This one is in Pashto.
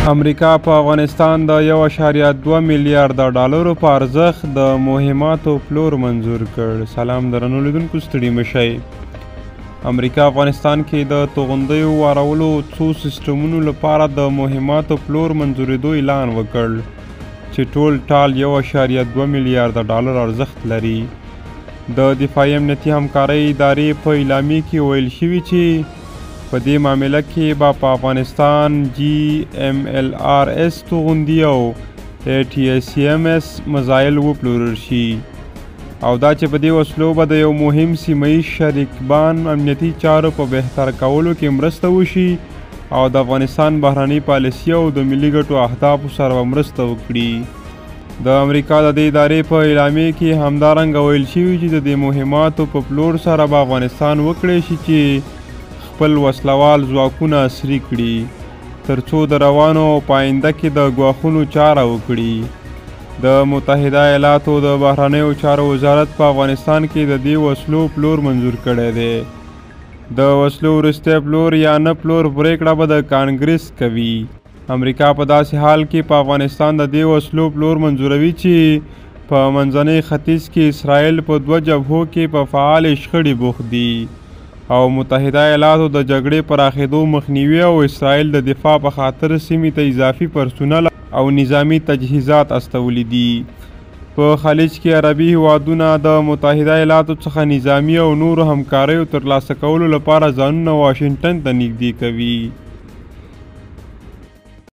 امریکا په افغانستان د 1.2 میلیارډ ډالرو په ارزښت د مهماتو پلور منظور کړ. سلام درنو لیدونکو، ستړي مه شئ. امریکا افغانستان کې د توغندیو وارولو څو سیسټمونو لپاره د مهماتو پلور منظورېدو اعلان وکړ چې ټول ټال 1.2 میلیارډ ډالر ارزښت لري. د دفاعي امنیتي همکارۍ ادارې په اعلامیه کې ویل شوي چې په دې معامله کې به په افغانستان GMLRS توغندي او ATACMS میزایل وپلورل شي، او دا چې په دې وسلو به د یو مهم سیمهیز شریکبان امنیتي چارو په بهتر کولو کې مرسته وشي او د افغانستان بهرنۍ پالیسي او د ملي ګټو اهدافو سره به مرسته وکړي. د امریکا د دې ادارې په اعلامیه کې همدارنګه ویل شوي چې د دې مهماتو په پلور سره به افغانستان وکړی شي چې خپل وسلوال ځواکونه عصري کړي ترڅو د روانو او په آینده کې د ګواښونو چاره وکړي. د متحده ایالاتو د بهرنیو چارو وزارت په افغانستان کې د دې وسلو پلور منظور کړی دی. د وسلو وروستی پلور یا نه پلور پرېکړه به د کانګرس کوي. امریکا په داسې حال کې په افغانستان د دې وسلو پلور منظوروي چې په منځني ختیځ کې اسرائیل په 2 جبهو کې په فعالې شخړې بوخت دي او متحده ایالاتو د جګړې پراخېدو مخنیوي او اسرائیل د دفاع په خاطر سیمې ته اضافي پرسونل او نظامی تجهیزات استولی دي. په خلیج کې عربي هیوادونه د متحده ایالاتو څخه نظامی او نورو همکاریو ترلاسه کولو لپاره ځانونه واشنګټن ته نږدې کوي.